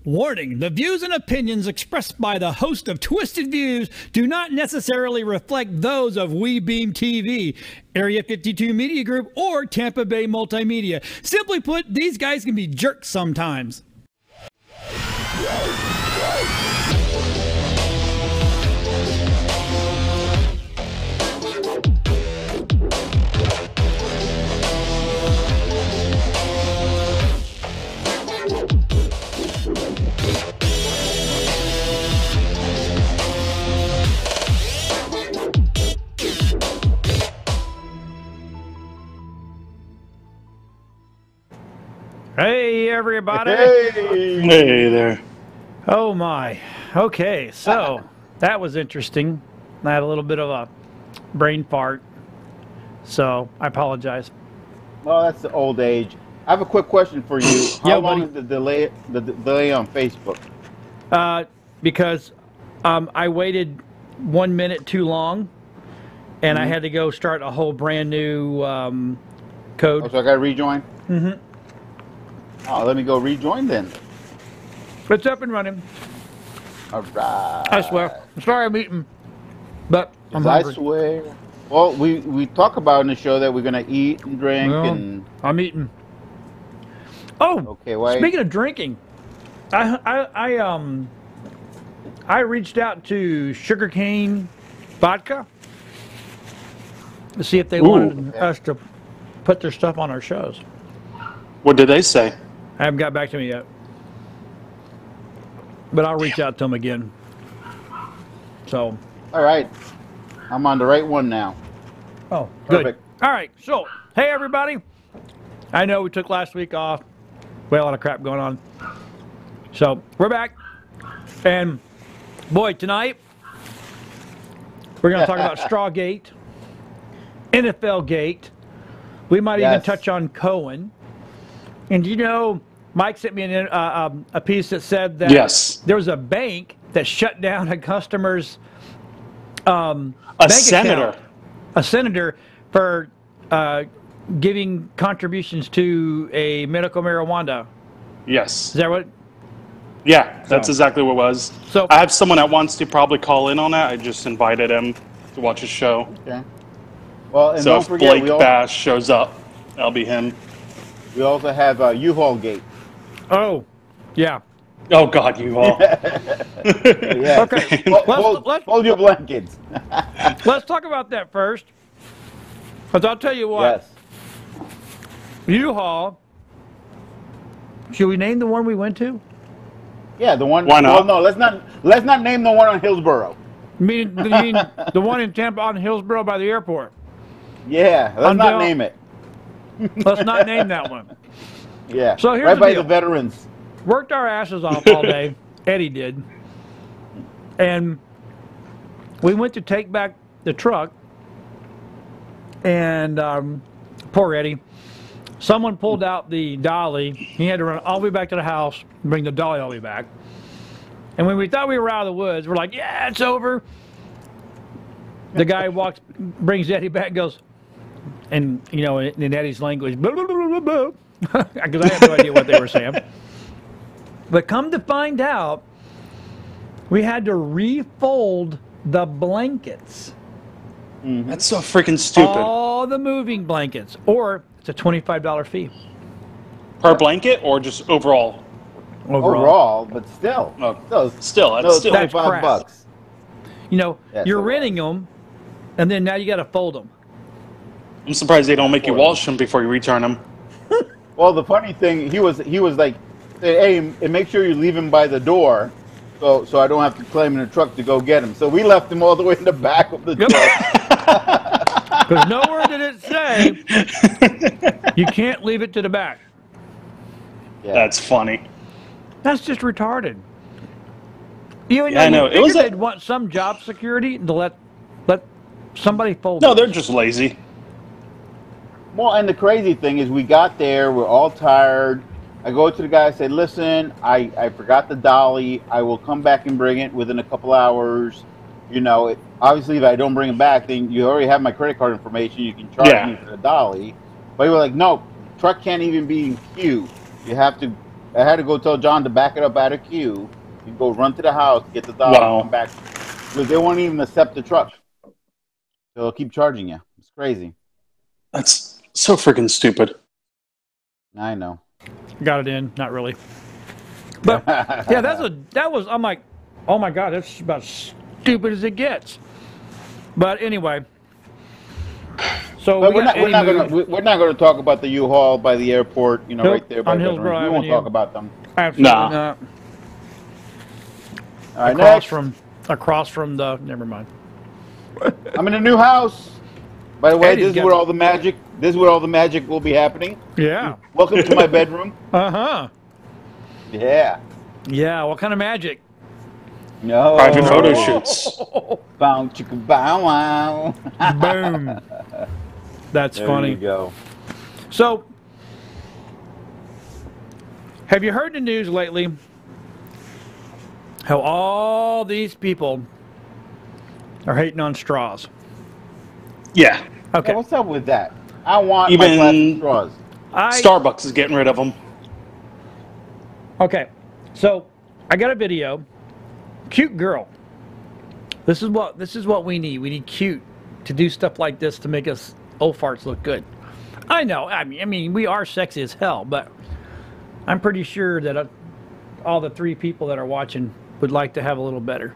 Warning, the views and opinions expressed by the host of Twisted Views do not necessarily reflect those of WeBeam TV, Area 52 Media Group, or Tampa Bay Multimedia. Simply put, these guys can be jerks sometimes. Hey, everybody. Hey there. Oh, my. Okay, so that was interesting. I had a little bit of a brain fart, so I apologize. Well, that's the old age. I have a quick question for you. How long is the delay on Facebook? Because I waited 1 minute too long, and I had to go start a whole brand new code. Oh, so I got to rejoin? Mm-hmm. Oh, let me go rejoin then. It's up and running. All right. I swear. I'm sorry I'm eating, but I'm hungry. I swear. Well, we talk about in the show that we're going to eat and drink and... I'm eating. Oh, okay, wait. Speaking of drinking, I reached out to Sugarcane Vodka to see if they wanted us to put their stuff on our shows. What did they say? I haven't got back to me yet, but I'll reach out to them again. So. All right. I'm on the right one now. Oh, perfect. Good. All right. So, hey, everybody. I know we took last week off. We had a lot of crap going on. So, we're back. And, boy, tonight, we're going to talk about Strawgate, NFL Gate. We might even touch on Cohen. And you know, Mike sent me a piece that said that there was a bank that shut down a customer's bank account, a senator for giving contributions to a medical marijuana. Yes. Is that what? Yeah, that's exactly what it was. So I have someone that wants to probably call in on that. I just invited him to watch his show. Okay. Well, and so don't if forget, Blake Bash shows up, that'll be him. We also have U-Haul Gate. Oh, yeah. Oh, God, U-Haul. Yeah. Okay. Hold your blankets. Let's talk about that first. Because I'll tell you what. Yes. U-Haul. Should we name the one we went to? Yeah, the one. Why not? Well, no, let's not name the one on Hillsborough. You mean the one in Tampa on Hillsborough by the airport? Yeah, let's not name it. Let's not name that one. Yeah, so here's right by deal. the veterans. Worked our asses off all day. Eddie did. And we went to take back the truck. And poor Eddie. Someone pulled out the dolly. He had to run all the way back to the house and bring the dolly all the way back. And when we thought we were out of the woods, we're like, yeah, it's over. The guy brings Eddie back and goes, and, you know, in Eddie's language, blah, blah, blah, blah, blah. Because I had no idea what they were saying. But come to find out, we had to refold the blankets. Mm-hmm. That's so freaking stupid. All the moving blankets. Or it's a $25 fee. Per blanket or just overall? Overall, but still. Still, that's still $25. You know, you're renting them, and then now you got to fold them. I'm surprised they don't make you wash them before you return them. Well, the funny thing, he was like, hey, and make sure you leave him by the door, so I don't have to climb in the truck to go get him. So we left him all the way in the back of the truck. Because nowhere did it say you can't leave it to the back. Yeah. That's funny. That's just retarded. You I know. It was they'd want some job security to let somebody fold. No, they're just lazy. Well, and the crazy thing is we got there, we're all tired. I go to the guy, I say, listen, I forgot the dolly. I will come back and bring it within a couple hours. You know, obviously if I don't bring it back, then you already have my credit card information. You can charge me for the dolly. But he was like, no, truck can't even be in queue. You have to I had to go tell John to back it up out of queue. You go run to the house, get the dollar, and come back. Because they won't even accept the truck. They'll keep charging you. It's crazy. That's so freaking stupid. I know. Got it in, not really. But yeah, that was. I'm like, oh my God, that's about as stupid as it gets. But anyway, so but we're not going to talk about the U-Haul by the airport. You know, right there by Hillsborough Avenue. We won't talk about them. Absolutely not. All right, across from the. Never mind. I'm in a new house. By the way, this is where all the magic. This is where all the magic will be happening. Yeah. Welcome to my bedroom. Uh-huh. Yeah. Yeah. What kind of magic? No. Private photo shoots. Bow chicka bow wow. Boom. That's funny. There you go. So, have you heard the news lately? How all these people are hating on straws. Yeah. Okay. Well, what's up with that? I want my plastic straws. Starbucks is getting rid of them. Okay. So, I got a video. Cute girl. This is what we need. We need cute to do stuff like this to make us old farts look good. I know. I mean, we are sexy as hell, but I'm pretty sure that all the 3 people that are watching would like to have a little better.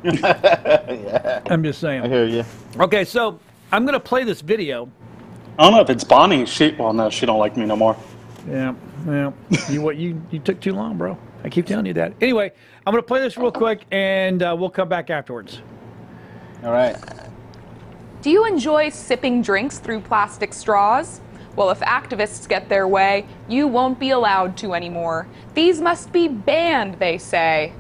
Yeah. I'm just saying. I hear you. Okay, so I'm gonna play this video. I don't know if it's Bonnie. Well, no, she don't like me no more. Yeah, well, you took too long, bro. I keep telling you that. Anyway, I'm gonna play this real quick, and we'll come back afterwards. All right. Do you enjoy sipping drinks through plastic straws? Well, if activists get their way, you won't be allowed to anymore. These must be banned, they say.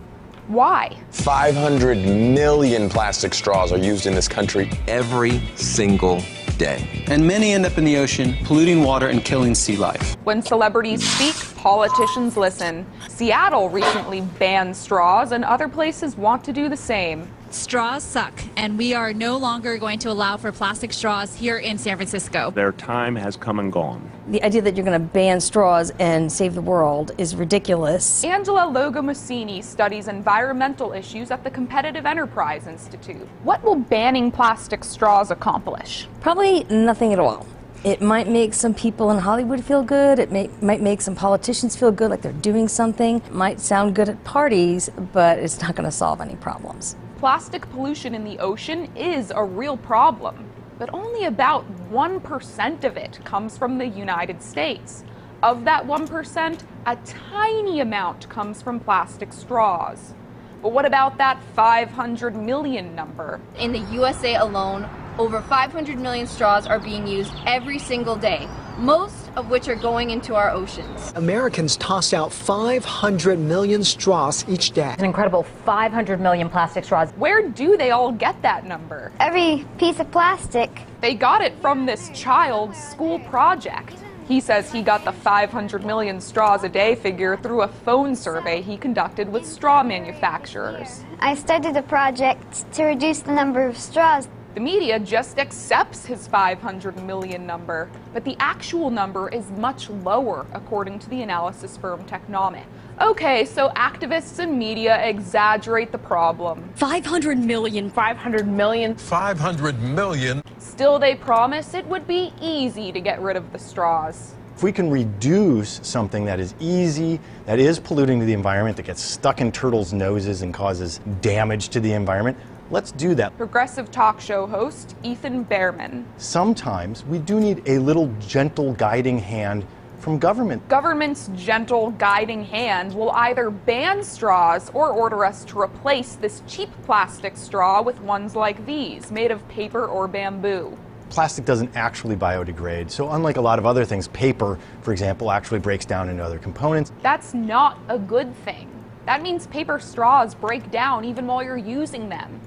Why? 500 million plastic straws are used in this country every single day. And many end up in the ocean, polluting water and killing sea life. When celebrities speak, politicians listen. Seattle recently banned straws, and other places want to do the same. Straws suck, and we are no longer going to allow for plastic straws here in San Francisco. Their time has come and gone. The idea that you're going to ban straws and save the world is ridiculous. Angela Logomassini studies environmental issues at the Competitive Enterprise Institute. What will banning plastic straws accomplish? Probably nothing at all. It might make some people in Hollywood feel good. It might make some politicians feel good, like they're doing something. It might sound good at parties, but it's not going to solve any problems. Plastic pollution in the ocean is a real problem, but only about 1% of it comes from the United States. Of that 1%, a tiny amount comes from plastic straws. But what about that 500 million number? In the USA alone, over 500 million straws are being used every single day, most of which are going into our oceans. Americans toss out 500 million straws each day. An incredible 500 million plastic straws. Where do they all get that number? Every piece of plastic. They got it from this child's school project. He says he got the 500 million straws a day figure through a phone survey he conducted with straw manufacturers. I started a project to reduce the number of straws. The media just accepts his 500 million number, but the actual number is much lower, according to the analysis firm Technomic. Okay, so activists and media exaggerate the problem. 500 million. 500 million. 500 million. Still, they promise it would be easy to get rid of the straws. If we can reduce something that is easy, that is polluting to the environment, that gets stuck in turtles' noses and causes damage to the environment, let's do that. Progressive talk show host Ethan Behrman. Sometimes we do need a little gentle guiding hand from government. Government's gentle guiding hand will either ban straws or order us to replace this cheap plastic straw with ones like these, made of paper or bamboo. Plastic doesn't actually biodegrade, so unlike a lot of other things, paper, for example, actually breaks down into other components. That's not a good thing. That means paper straws break down even while you're using them.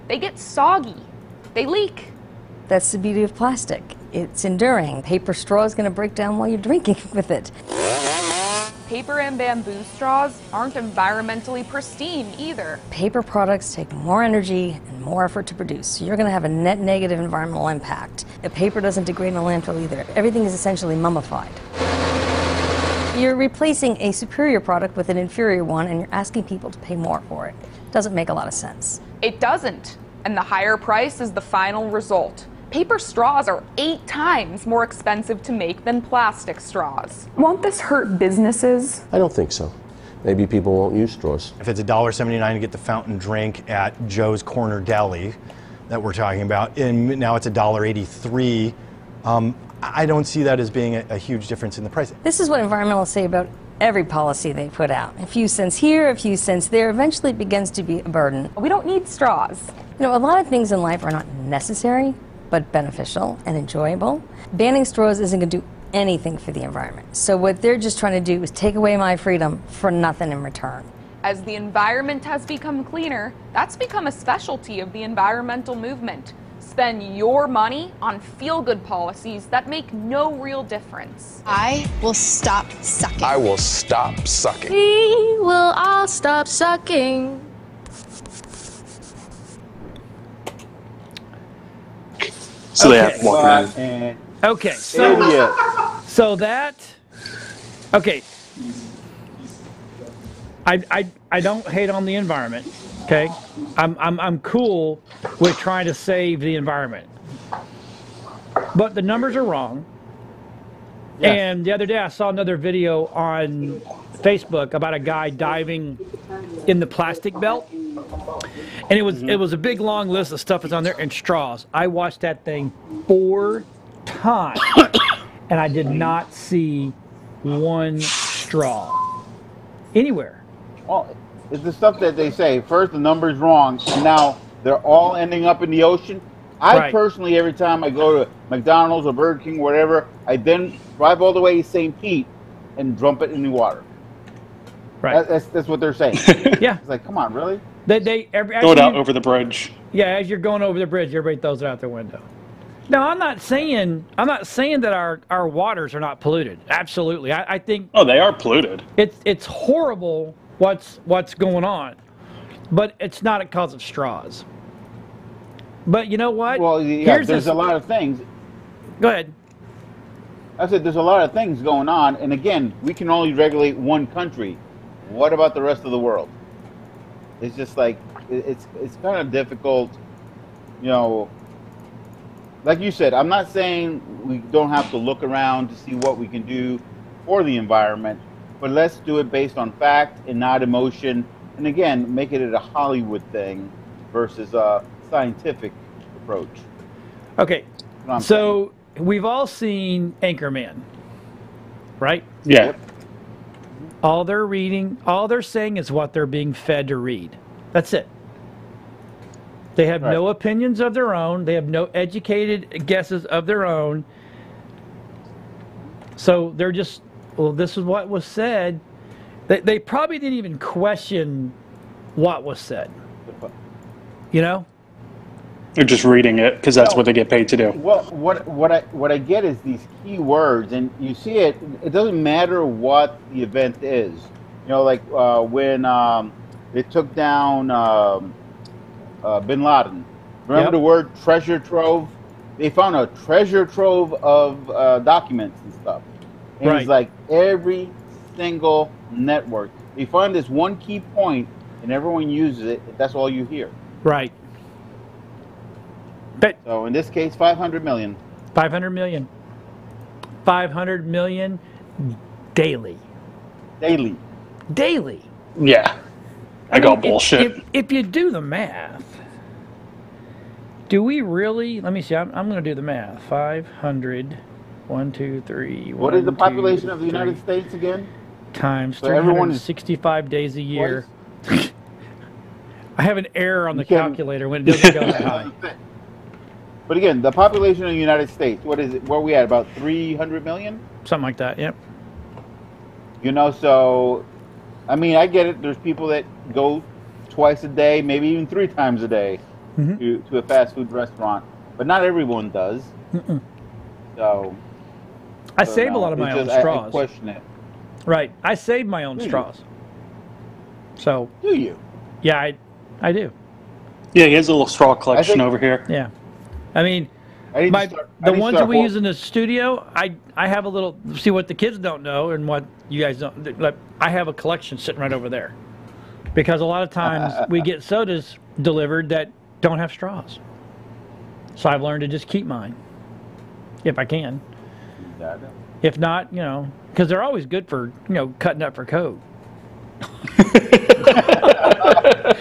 They get soggy. They leak. That's the beauty of plastic. It's enduring. Paper straw is going to break down while you're drinking with it. Paper and bamboo straws aren't environmentally pristine either. Paper products take more energy and more effort to produce, so you're going to have a net negative environmental impact. If paper doesn't degrade in a landfill either, everything is essentially mummified. You're replacing a superior product with an inferior one, and you're asking people to pay more for it. Doesn't make a lot of sense. It doesn't. And the higher price is the final result. Paper straws are 8 times more expensive to make than plastic straws. Won't this hurt businesses? I don't think so. Maybe people won't use straws. If it's $1.79 to get the fountain drink at Joe's Corner Deli that we're talking about, and now it's $1.83, I don't see that as being a huge difference in the price. This is what environmentalists say about every policy they put out. A few cents here, a few cents there, eventually it begins to be a burden. We don't need straws. You know, a lot of things in life are not necessary, but beneficial and enjoyable. Banning straws isn't going to do anything for the environment. So what they're just trying to do is take away my freedom for nothing in return. As the environment has become cleaner, that's become a specialty of the environmental movement. Spend your money on feel-good policies that make no real difference. I will stop sucking. I will stop sucking. We will all stop sucking. So they have walking. Okay, so that. Okay. I don't hate on the environment. Okay, I'm cool with trying to save the environment, but the numbers are wrong. Yes. And the other day I saw another video on Facebook about a guy diving in the plastic belt, and it was a big long list of stuff that's on there, and straws. I watched that thing 4 times, and I did not see one straw anywhere. Well, it's the stuff that they say. First, the number's wrong, and now they're all ending up in the ocean. I personally, every time I go to McDonald's or Burger King or whatever, I then drive all the way to St. Pete and dump it in the water. Right. That's what they're saying. Yeah. It's like, come on, really? Throw it out over the bridge. Yeah, as you're going over the bridge, everybody throws it out their window. Now, I'm not saying that our waters are not polluted. Absolutely, I think. Oh, they are polluted. It's horrible what's going on, but it's not because of straws. But you know what? Well, yeah, there's a lot of things. Go ahead. I said there's a lot of things going on, and again, we can only regulate one country. What about the rest of the world? It's just like it's kind of difficult, you know. Like you said, I'm not saying we don't have to look around to see what we can do for the environment, but let's do it based on fact and not emotion. And again, make it a Hollywood thing versus a scientific approach. Okay, so we've all seen Anchorman, right? Yeah. Yep. All they're reading, all they're saying is what they're being fed to read. That's it. They have no opinions of their own. They have no educated guesses of their own. So they're just, well, this is what was said. They probably didn't even question what was said. You know? They're just reading it because that's what they get paid to do. Well, what I get is these key words, and you see it. It doesn't matter what the event is. You know, like when they took down Bin Laden. Remember the word treasure trove? They found a treasure trove of documents and stuff. And it's like every single network. They find this one key point, and everyone uses it. That's all you hear. Right. So in this case, 500 million. 500 million. 500 million daily. Daily. Yeah. I got bullshit. If you do the math, do we really? Let me see. I'm going to do the math. 500. 1, 2, 3. What is the population of the United States again? Times 365 days a year. I have an error on the calculator when it doesn't go that high. But again, the population of the United States, what is it? Where are we at? About 300 million? Something like that, yep. You know, so, I mean, I get it. There's people that go twice a day, maybe even 3 times a day to a fast food restaurant. But not everyone does. So, I save a lot of my own straws. I question it. Right. I save my own straws. So. Do you? Yeah, I do. Yeah, he has a little straw collection over here. Yeah. I mean, I need to start, I the need to ones start that we use in the studio, I have a little, see what the kids don't know and what you guys don't, like, I have a collection sitting right over there. Because a lot of times we get sodas delivered that don't have straws. So I've learned to just keep mine, if I can. If not, you know, because they're always good for, you know, cutting up for Coke.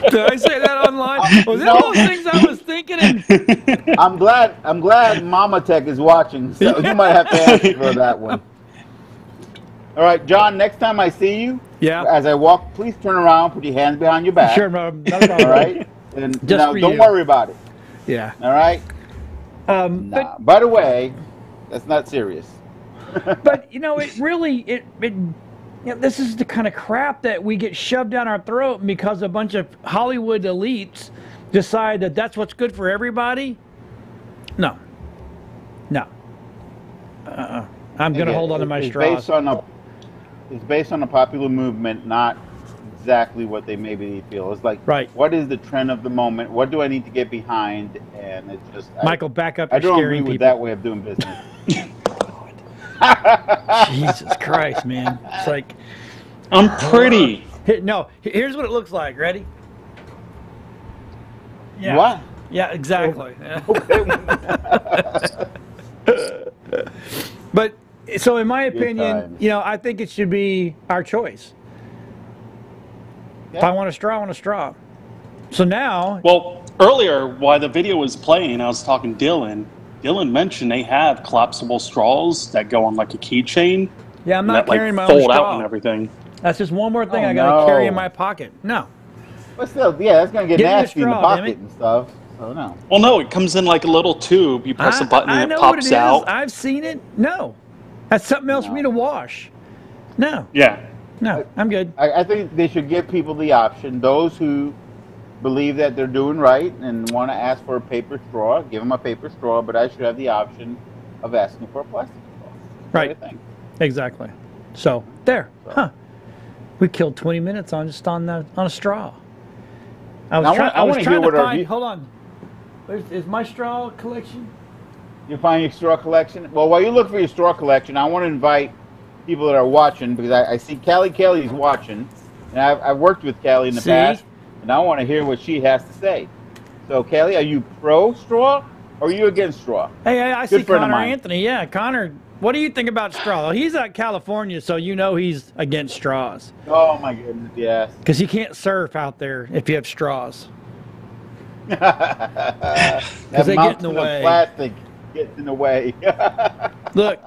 Did I say that online? Was that all the things I was thinking? I'm glad Mama Tech is watching, so you might have to ask for that one. All right, John, next time I see you, as I walk, please turn around, put your hands behind your back. Sure, no problem. All right? And Just now, for don't you. worry about it. Yeah. All right? By the way, that's not serious. But, you know, it really, you know, this is the kind of crap that we get shoved down our throat because a bunch of Hollywood elites decide that that's what's good for everybody. No. No. I'm going to hold on to my straws. It's based on a popular movement, not exactly what they maybe feel. It's like, what is the trend of the moment? What do I need to get behind? And it's just... Michael, back up. I You're don't scaring agree with people. that way of doing business. Jesus Christ, man. It's like... I'm pretty. No, here's what it looks like. Ready? Yeah. What? Yeah, exactly. But, so in my opinion, you know, I think it should be our choice. If I want a straw, I want a straw. So now... Well, earlier, while the video was playing, I was talking to Dylan. Dylan mentioned they have collapsible straws that go on like a keychain. Yeah, I'm not carrying my own fold straw. out and everything. That's just one more thing I got to carry in my pocket. No. But still, yeah, that's going to get nasty in the pocket and stuff. So no. Well, no, it comes in like a little tube. You press a button and it pops out. I've seen it. No. That's something else for me to wash. No. Yeah. No, I'm good. I think they should give people the option. Those who believe that they're doing right and want to ask for a paper straw, give them a paper straw, but I should have the option of asking for a plastic straw. That's Right. what I think. Exactly. So, there. Huh. We killed 20 minutes on just on a straw. I was trying to find... Hold on. Is my straw collection? You find your straw collection? Well, while you look for your straw collection, I want to invite people that are watching, because I see Kelly's watching, and I've worked with Kelly in the past, and I want to hear what she has to say. So, Kelly, are you pro straw or are you against straw? Hey, I see Connor Anthony. Yeah, Connor, what do you think about straw? He's out in California, so you know he's against straws. Oh, my goodness, yes. Because you can't surf out there if you have straws. Because they get in the way. Plastic gets in the way. Look,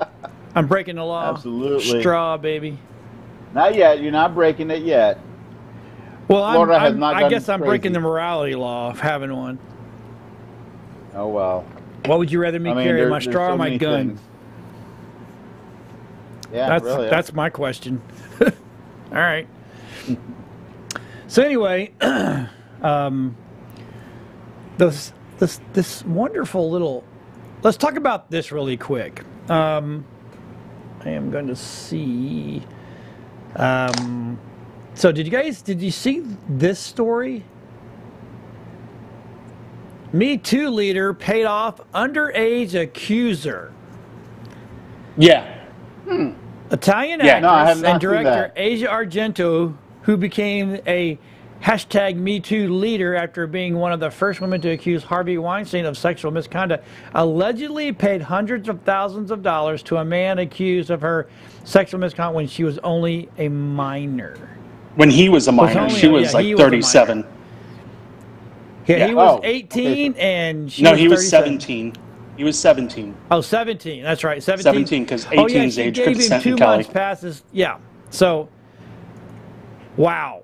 I'm breaking the law. Absolutely. Straw, baby. Not yet. You're not breaking it yet. Well, I guess I'm breaking the morality law of having one. Oh, well. What would you rather me carry, my straw or my gun? Things. Yeah, that's my question. All right. So anyway, this wonderful little... Let's talk about this really quick. I am going to see... so did you see this story? Me Too leader paid off underage accuser. Yeah. Italian actress and director Asia Argento, who became a hashtag Me Too leader after being one of the first women to accuse Harvey Weinstein of sexual misconduct, allegedly paid hundreds of thousands of dollars to a man accused of her sexual misconduct when she was only a minor. When he was a minor, she was like 37. Yeah, he was 18 and she was he was 17. He was 17. Oh, 17. That's right. 17. 17, because 18 is age consent in Cali. 2 months passes. Yeah. So, wow.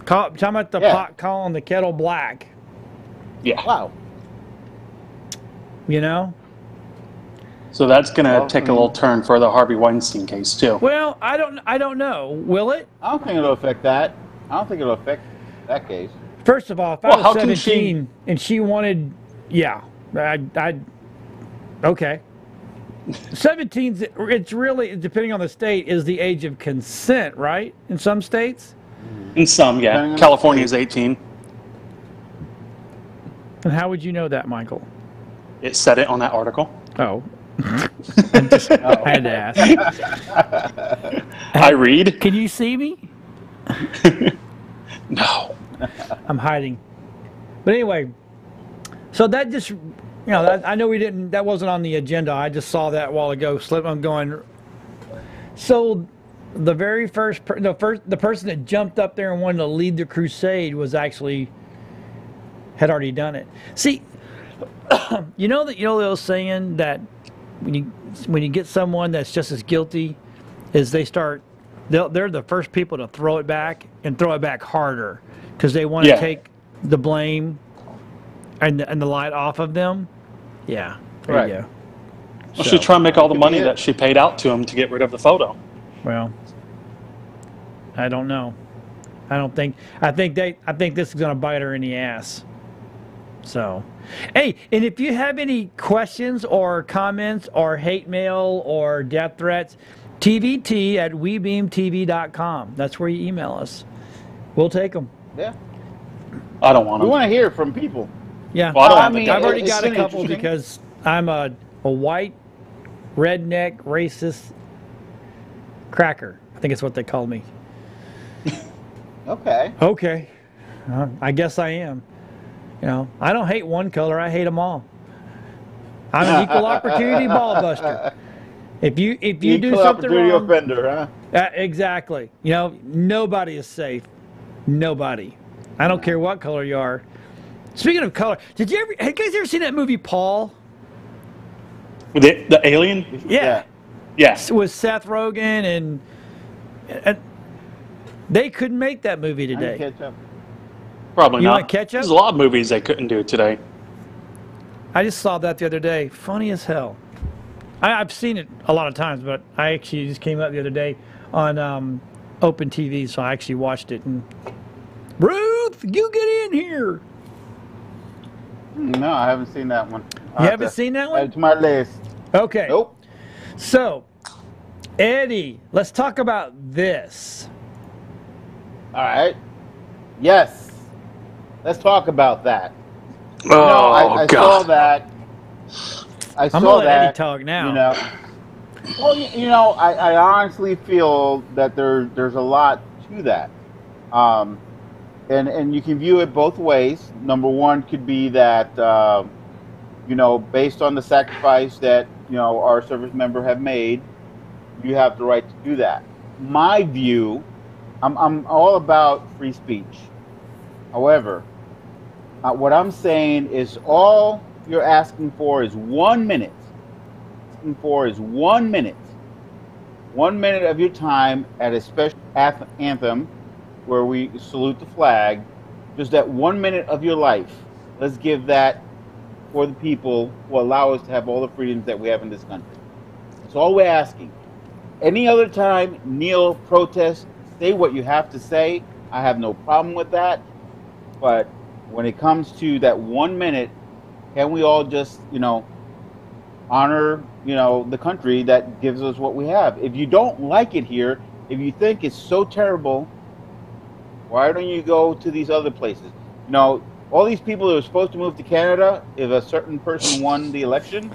Talking about the pot calling the kettle black. Yeah. Wow. You know? So that's going to take a little turn for the Harvey Weinstein case, too. Well, I don't know. Will it? I don't think it'll affect that. I don't think it'll affect that case. First of all, if I was 17 and she wanted, I'd okay. 17's, it's really, depending on the state, is the age of consent, right? In some states? In some, yeah. California is 18. And how would you know that, Michael? It said it on that article. Oh. I had to ask. I read. Can you see me? No. I'm hiding. But anyway, so that just, I know that wasn't on the agenda. I just saw that a while ago. I'm going. So the very the person that jumped up there and wanted to lead the crusade had already done it. See, you know the old saying that when you get someone that's just as guilty as they're the first people to throw it back and throw it back harder because they want to take the blame and the light off of them. Yeah, there you go. Well, she's trying to make all the money that she paid out to him to get rid of the photo. Well, I don't know. I think this is going to bite her in the ass. So, hey, and if you have any questions or comments or hate mail or death threats, tvt@webeamtv.com. That's where you email us. We'll take them. Yeah. I don't want them. We want to hear from people. Yeah. Well, I've already got a couple because I'm a white, redneck, racist cracker. I think it's what they call me. Okay. Okay. I guess I am. I don't hate one color. I hate them all. I'm an equal opportunity ball buster. If you do something wrong, offender, huh? Exactly. Nobody is safe. Nobody. I don't care what color you are. Speaking of color, have you guys ever seen that movie Paul? The alien? Yeah. Yes. With Seth Rogen and they couldn't make that movie today. Catch up. Probably you not. Want to catch up? There's a lot of movies they couldn't do today. I just saw that the other day. Funny as hell. I've seen it a lot of times, but I actually just came up the other day on Open TV, so I actually watched it. And Ruth, you get in here. No, I haven't seen that one. You haven't seen that one? Add to my list. Okay. Nope. So, Eddie, let's talk about this. All right. Yes. Let's talk about that. Oh, I God. saw that. I saw I'm gonna let that. Eddie talk now. Well, I honestly feel that there's a lot to that. And you can view it both ways. Number one could be that, based on the sacrifice that, our service member have made, you have the right to do that. My view, I'm all about free speech. However, what I'm saying is all you're asking for is 1 minute. Asking for is 1 minute. 1 minute of your time at a special anthem where we salute the flag. Just that 1 minute of your life. Let's give that for the people who allow us to have all the freedoms that we have in this country. That's all we're asking. Any other time, kneel, protest, say what you have to say. I have no problem with that. But when it comes to that 1 minute, can we all just, honor, the country that gives us what we have? If you don't like it here, if you think it's so terrible, why don't you go to these other places? All these people that are supposed to move to Canada, if a certain person won the election,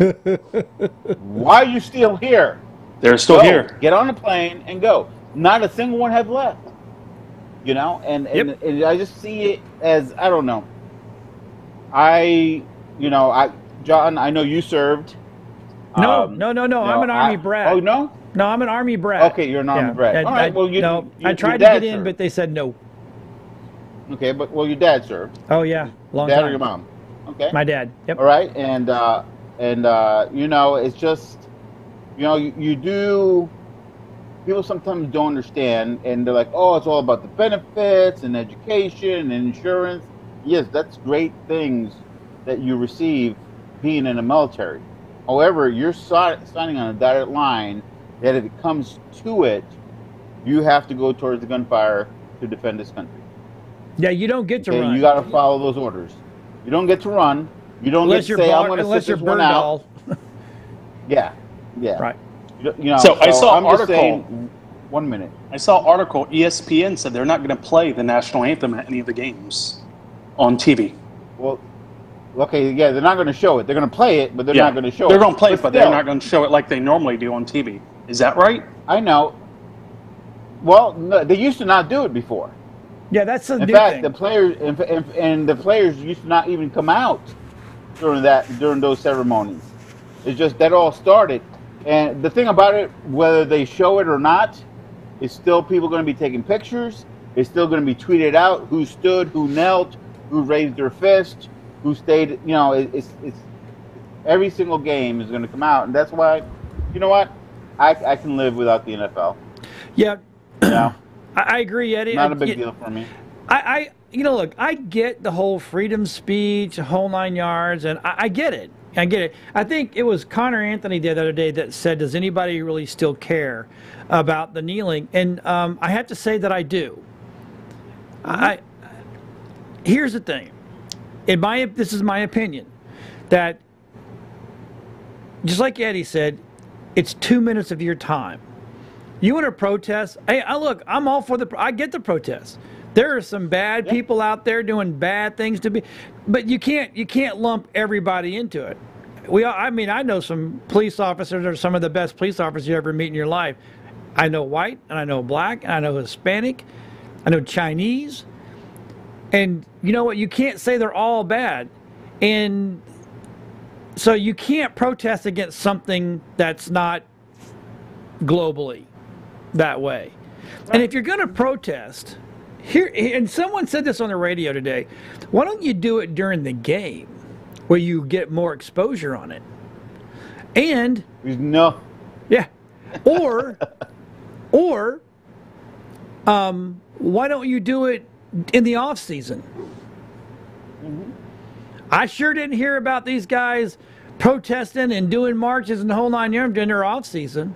why are you still here? They're still here. Get on a plane and go. Not a single one have left. And I just see it as, I don't know. John, I know you served. No. I'm an Army brat. Oh, no? No, I'm an Army brat. Okay, you're an Army brat. All right, I tried to get in, but they said no. Okay, but your dad served. Oh yeah, long dad time. Or your mom? Okay. My dad. Yep. All right, and it's just, you do. People sometimes don't understand, and they're like, "Oh, it's all about the benefits and education and insurance." Yes, that's great things that you receive being in the military. However, you're signing on a dotted line that if it comes to it, you have to go towards the gunfire to defend this country. Yeah, you don't get to run. You got to follow those orders. You don't get to run. You don't get to say, "I'm going to sit this one out." Yeah. Right. So I saw an I'm just article. saying, 1 minute. I saw an article. ESPN said they're not going to play the national anthem at any of the games on TV. Well, Okay, yeah, they're not going to show it. They're going to play it, but they're not going to show it. They're going to play it, but they're still, not going to show it like they normally do on TV. Is that right? I know. Well, no, they used to not do it before. Yeah, that's a In new fact, thing. the players and the players used to not even come out during those ceremonies. It's just that all started, and the thing about it, whether they show it or not, it's still people going to be taking pictures. It's still going to be tweeted out who stood, who knelt, who raised their fist, who stayed. You know, it's every single game is going to come out, and that's why, you know what, I can live without the NFL. Yeah, you know? I agree, Eddie. Not a big deal for me. Look, I get the whole freedom speech, the whole 9 yards, and I get it. I get it. I think it was Connor Anthony the other day that said, does anybody really still care about the kneeling? And I have to say that I do. Here's the thing. This is my opinion, that just like Eddie said, it's 2 minutes of your time. You want to protest? Hey, look, I'm all for I get the protest. There are some bad people out there doing bad things but you can't lump everybody into it. I know some police officers are some of the best police officers you ever meet in your life. I know white, and I know black, and I know Hispanic, I know Chinese, and you know what? You can't say they're all bad, and so you can't protest against something that's not globally that way. And if you're going to protest, and someone said this on the radio today, why don't you do it during the game where you get more exposure on it? And why don't you do it in the off season? I sure didn't hear about these guys protesting and doing marches and the whole 9 yards during their off season.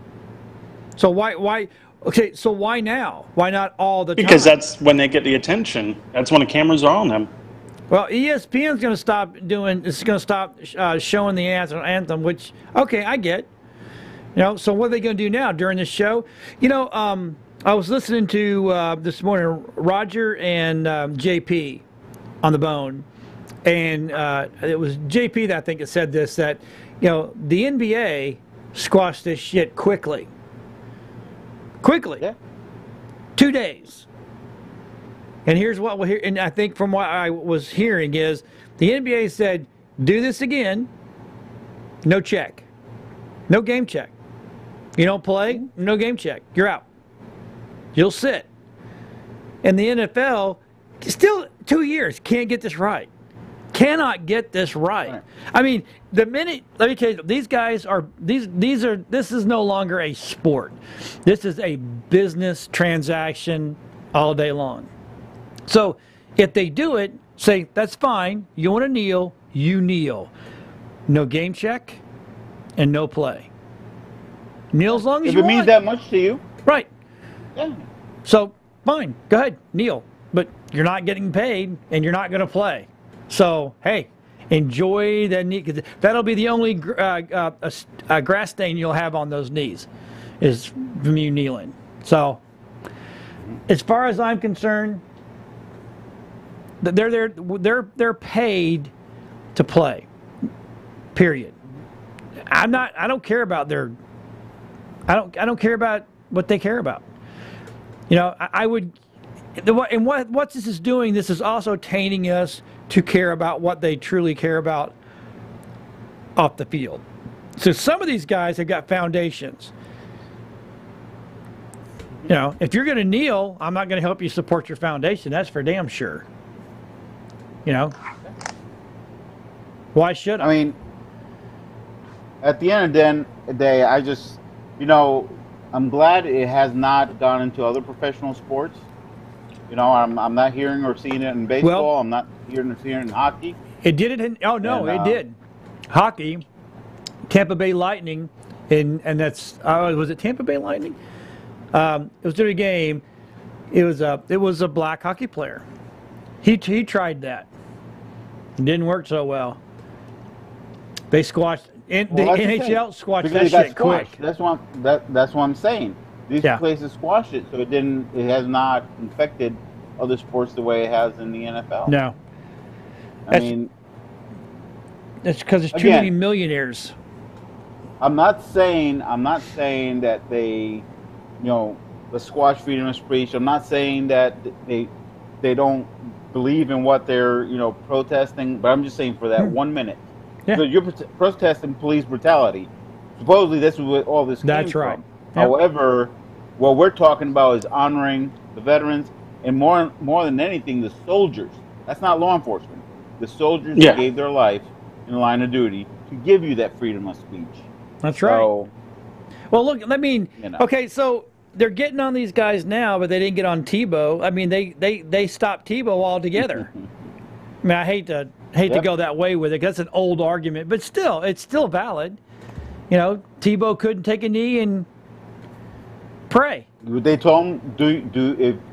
So why? Okay, so why now? Why not all the time? Because that's when they get the attention. That's when the cameras are on them. Well, ESPN's going to stop showing the anthem, which, okay, I get. You know, so what are they going to do now during this show? You know, I was listening to this morning Roger and JP on the Bone, and it was JP that I think that said this, that, you know, the NBA squashed this shit quickly. Yeah. 2 days. And here's what we'll hear, and I think from what I was hearing is the NBA said, do this again, no check. No game check. You don't play, no game check. You're out. You'll sit. And the NFL, still 2 years, can't get this right. Cannot get this right. I mean, the minute, let me tell you, these guys are, this is no longer a sport. This is a business transaction all day long. So if they do it, say, that's fine. You want to kneel, you kneel. No game check and no play. Kneel as long as you want. If it means that much to you. Right. Yeah. So, fine. Go ahead, kneel. But you're not getting paid and you're not going to play. So, hey, enjoy that knee. That'll be the only grass stain you'll have on those knees, is from you kneeling. So, as far as I'm concerned, they're paid to play. Period. I don't care about I don't care about what they care about. You know, I would. And what this is doing, this is also tainting us to care about what they truly care about off the field. So some of these guys have got foundations. You know, if you're going to kneel, I'm not going to help you support your foundation. That's for damn sure. You know, why should I? I mean, at the end of the day, I just, you know, I'm glad it has not gone into other professional sports. You know, I'm not hearing or seeing it in baseball. Well, I'm not hearing or seeing it in hockey. It did it in, oh no, it did. Hockey, Tampa Bay Lightning, and that's, was it Tampa Bay Lightning? It was during a game. It was a black hockey player. He tried that. It didn't work so well. They squashed, the NHL squashed that shit quick. That's what I'm saying. These places squashed it, so it has not infected other sports the way it has in the NFL. No. I mean, it's because there's too many millionaires. I'm not saying that they, the squash freedom of speech. I'm not saying that they don't believe in what they're protesting, but I'm just saying for that 1 minute. Yeah. So you're protesting police brutality. Supposedly, this is what all this came from. Yep. However, what we're talking about is honoring the veterans, and more than anything, the soldiers. That's not law enforcement. The soldiers that gave their life in the line of duty to give you that freedom of speech. That's right. So, well, look, I mean, okay, so they're getting on these guys now, but they didn't get on Tebow. I mean, they stopped Tebow altogether. I mean, I hate to go that way with it. That's an old argument, but still, it's still valid. Tebow couldn't take a knee and pray. They told him,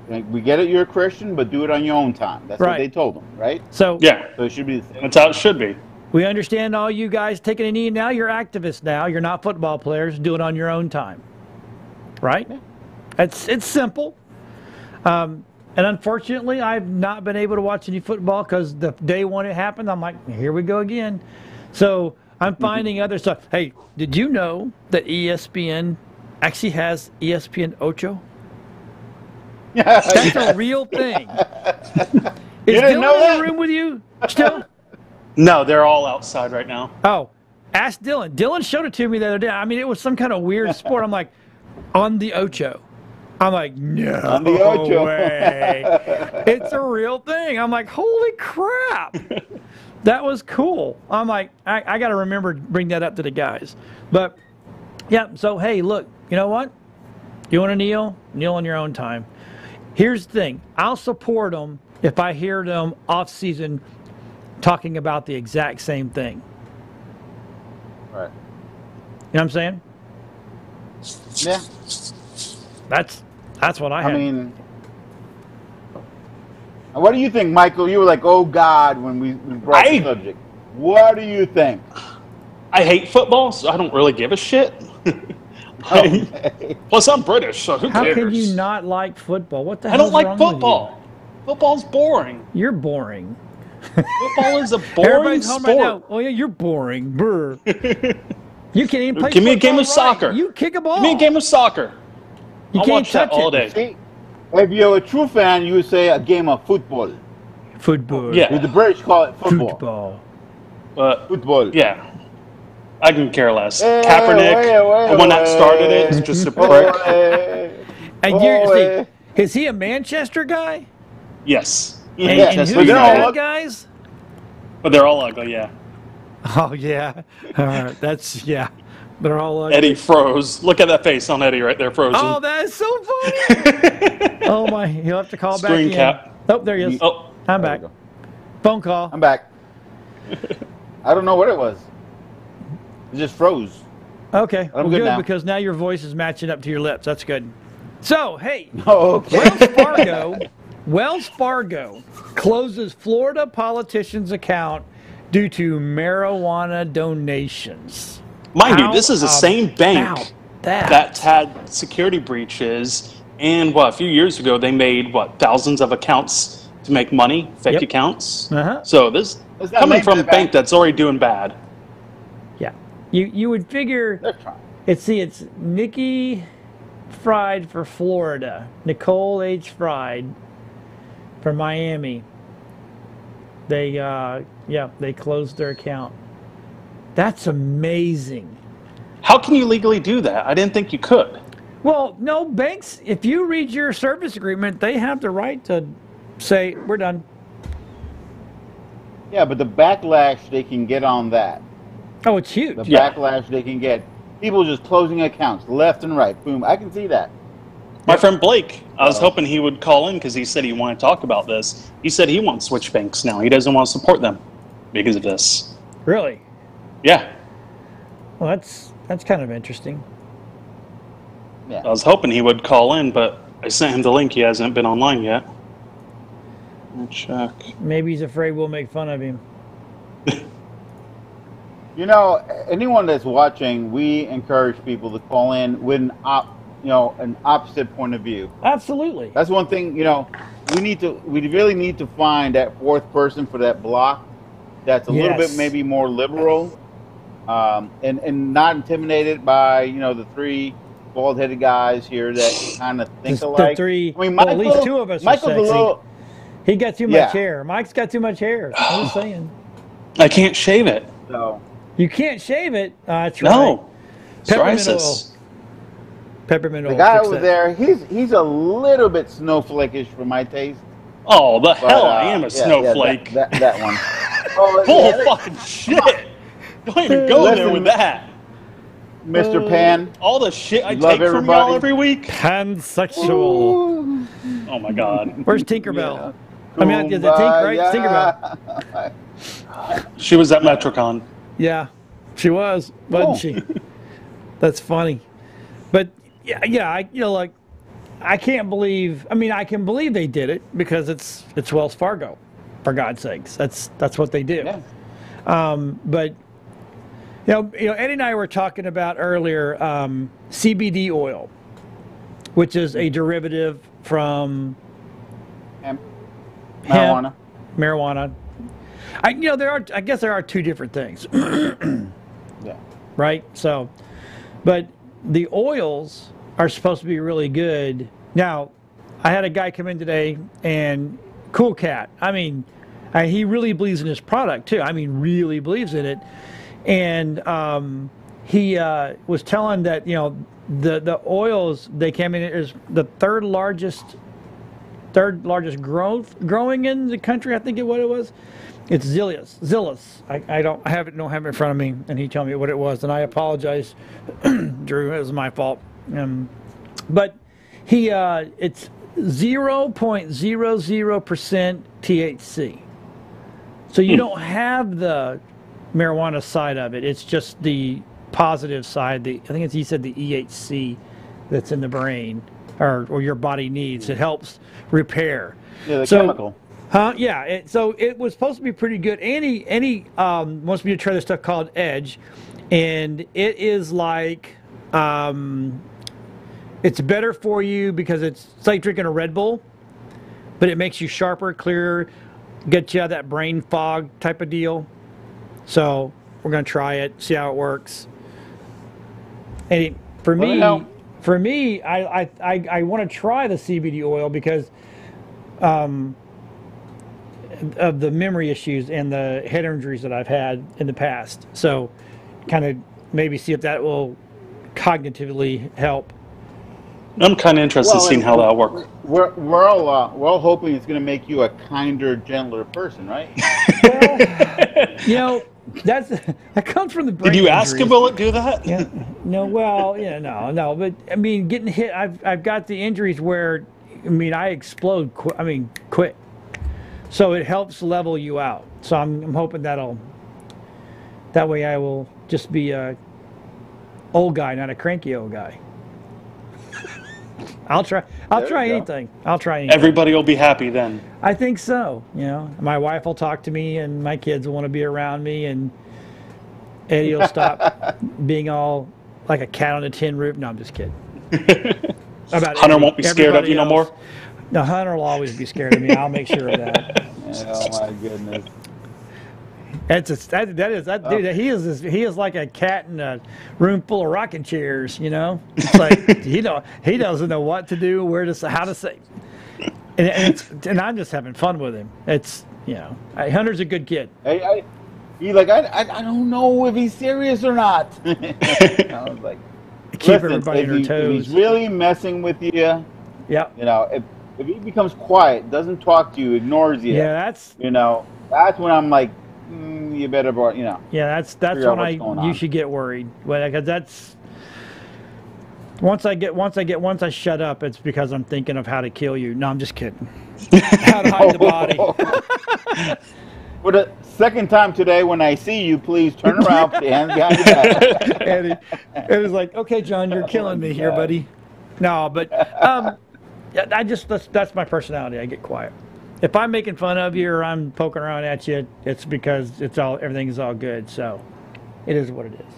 if we get it, you're a Christian, but do it on your own time. That's what they told him, right? So so it should be the same. That's how it should be. We understand all you guys taking a knee now. You're activists now. You're not football players. Do it on your own time, right? Yeah. It's simple. And unfortunately, I've not been able to watch any football because the day when it happened, I'm like, here we go again. So I'm finding other stuff. Hey, did you know that ESPN actually has ESPN Ocho? That's a real thing. Is Dylan in the room with you still? No, they're all outside right now. Oh, ask Dylan. Dylan showed it to me the other day. I mean, it was some kind of weird sport. I'm like, on the Ocho. I'm like, no on the Ocho. way. It's a real thing. I'm like, holy crap. That was cool. I'm like, I got to remember to bring that up to the guys. But, yeah, so, hey, look, you know what? You want to kneel? Kneel on your own time. Here's the thing. I'll support them if I hear them off-season talking about the exact same thing. Right. You know what I'm saying? Yeah. That's what I mean, what do you think, Michael? You were like, oh, God, when we brought the subject. What do you think? I hate football, so I don't really give a shit. Plus, I'm British, so who cares? How can you not like football? What the hell? I don't like football. Football's boring. You're boring. Football is a boring sport. Right now. Oh, yeah, you're boring. Brr. You can't even play Give me a game of soccer. You kick a ball. Give me a game of soccer. You I'll can't watch that all day. See, if you're a true fan, you would say a game of football. Football. Yeah. The British call it football. Football. Yeah. I can care less. Kaepernick, the one that started it, is just a prick. And is he a Manchester guy? Yes. And who's the bad guys? But they're all ugly, yeah. Oh, yeah. They're all ugly. Eddie froze. Look at that face on Eddie right there, frozen. Oh, that is so funny. Oh, my. He'll have to call back in. Cap. Oh, there he is. Oh, I'm back. Phone call. I'm back. I don't know what it was. It just froze. Okay. I'm good now. Because now your voice is matching up to your lips. That's good. So, hey. Okay. Wells Fargo closes Florida politician's account due to marijuana donations. Mind you, this is the same bank that had security breaches, and a few years ago they made thousands of accounts to make money, fake accounts. So this is coming from a bank that's already doing bad. Yeah, you would figure. It's Nikki Fried for Florida, Nicole H. Fried for Miami. They closed their account. That's amazing. How can you legally do that? I didn't think you could. Well, no, banks, if you read your service agreement, they have the right to say, we're done. Yeah, but the backlash they can get on that. Oh, it's huge. The backlash they can get. People just closing accounts left and right. Boom. I can see that. My friend Blake, I was hoping he would call in because he said he wanted to talk about this. He said he wants to switch banks now. He doesn't want to support them because of this. Really? Yeah. Well, that's kind of interesting. Yeah. I was hoping he would call in, but I sent him the link. He hasn't been online yet. I'll check. Maybe he's afraid we'll make fun of him. Anyone that's watching, we encourage people to call in with an opposite point of view. Absolutely. That's one thing, we really need to find that fourth person for that block that's a little bit maybe more liberal, and not intimidated by the three bald-headed guys here that kind of think alike. The three. I mean, Well, at least two of us are sexy. A little. He got too much hair. Mike's got too much hair. I'm just saying. I can't shave it. No. You can't shave it. That's no. Right. Peppermint oil. Peppermint oil. The guy over there, he's a little bit snowflake-ish for my taste. Oh, the hell I am a snowflake. Yeah, that one. Fucking shit. Don't even go there with that. Mr. Pan. All the shit I take from y'all every week. Pansexual. Oh my God. Where's Tinkerbell? Yeah. I mean, is it Tink, right? Tinkerbell. She was at Metrocon. Yeah, she was, wasn't she? That's funny. But I can't believe. I mean, I can believe they did it because it's Wells Fargo, for God's sakes. That's what they do. Yeah. But Eddie and I were talking about earlier CBD oil, which is a derivative from marijuana. Marijuana. I guess there are two different things. Yeah. Right. So, but the oils are supposed to be really good. Now, I had a guy come in today, and cool cat. I mean, he really believes in his product too. I mean, really believes in it. And he was telling that the oils they came in is the third largest growing in the country. I think what it was. It's Zillus. I don't have it in front of me, and he told me what it was, and I apologize, Drew. It was my fault. But it's 0.00% THC. So you don't have the marijuana side of it. It's just the positive side. I think he said the EHC that's in the brain or your body needs. It helps repair. Yeah, the chemical. Yeah. So it was supposed to be pretty good. Annie wants me to try this stuff called Edge, and it is like it's better for you because it's like drinking a Red Bull, but it makes you sharper, clearer, gets you out of that brain fog type of deal. So we're gonna try it, see how it works. And for me, I want to try the CBD oil because of the memory issues and the head injuries that I've had in the past. So kind of maybe see if that will cognitively help. I'm kind of interested in seeing how that'll work. We're all hoping it's going to make you a kinder, gentler person, right? Well, that comes from the brain. Did you injuries. ask him, will it do that? Yeah. No. Well, no. But I mean, getting hit. I've got the injuries where, I explode. Quick. So it helps level you out. So I'm hoping that way I will just be a old guy, not a cranky old guy. I'll try anything. I'll try anything. Everybody will be happy then. I think so. My wife will talk to me, and my kids will want to be around me, and Eddie will stop being all like a cat on a tin roof. No, I'm just kidding. Hunter won't be scared of you no more. No, Hunter will always be scared of me. I'll make sure of that. Oh my goodness. Dude. He is like a cat in a room full of rocking chairs. It's like he doesn't know what to do, how to say, and I'm just having fun with him. It's Hunter's a good kid. I don't know if he's serious or not. I was like, keep everybody on their toes. If he's really messing with you. Yeah. If he becomes quiet, doesn't talk to you, ignores you. Yeah, that's when I'm like, you better, Yeah, that's when you should get worried. Because that's once I shut up, it's because I'm thinking of how to kill you. No, I'm just kidding. How to hide the body. For the second time today, when I see you, please turn around, put your hands behind your back. And it was like, okay, John, you're killing me here, buddy. No, but that's my personality. I get quiet. If I'm making fun of you or I'm poking around at you, it's because everything is all good. So it is what it is.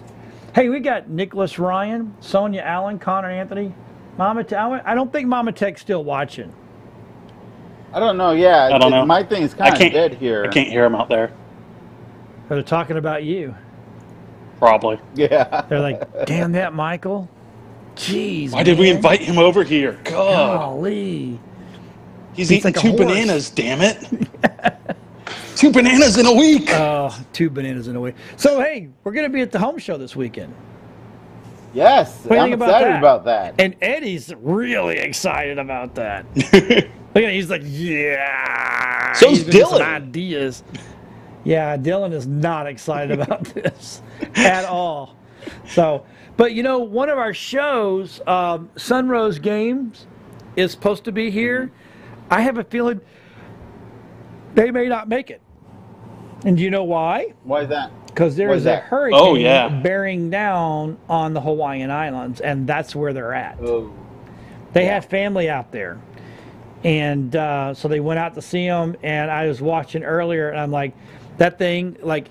Hey, we got Nicholas Ryan, Sonia Allen, Connor Anthony, Mama Tech. I don't think Mama Tech's still watching. I don't know. Yeah, I don't know. My thing is kind of dead here. I can't hear him out there. They're talking about you. Probably. Yeah. They're like, damn that Michael. Jeez, Why did we invite him over here? God. Golly. He's eating like a 2 horse. bananas, damn it. 2 bananas in a week. 2 bananas in a week. So, hey, we're going to be at the home show this weekend. Yes, What do you I'm think excited about that. And Eddie's really excited about that. Look at him, he's like, yeah. So's He's got some Dylan. ideas. Yeah, Dylan is not excited about this at all. So, but you know, one of our shows, Sunrose Games, is supposed to be here. I have a feeling they may not make it. And do you know why? Why is that? Because there Why is is a that? hurricane bearing down on the Hawaiian Islands, and that's where they're at. They have family out there. And so they went out to see them, and I was watching earlier, and I'm like, that thing, like,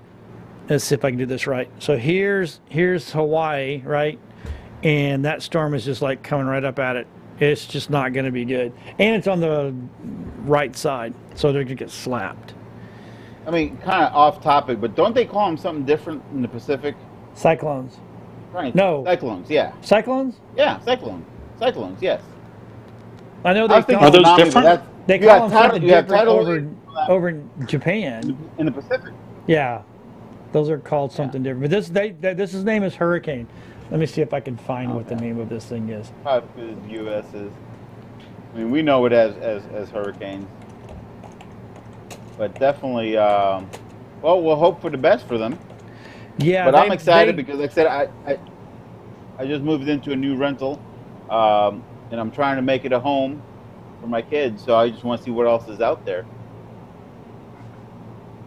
let's see if I can do this right. So here's Hawaii, right? And that storm is just like coming right up at it. It's just not going to be good. And it's on the right side, so they're going to get slapped. I mean, kind of off topic, but don't they call them something different in the Pacific? Cyclones. Right. No. Cyclones, yeah. Cyclones? Yeah, cyclones. Cyclones, yes. I know they Are those different? They You call have them something tidal- you have different tidal over in Japan. In the Pacific. Yeah, those are called something different. But this his name is Hurricane. Let me see if I can find what the name of this thing is. Probably the U.S. is. I mean, we know it as hurricanes. But definitely, well, we'll hope for the best for them. Yeah, but I'm excited because, like I said, I just moved into a new rental, and I'm trying to make it a home for my kids. So I just want to see what else is out there.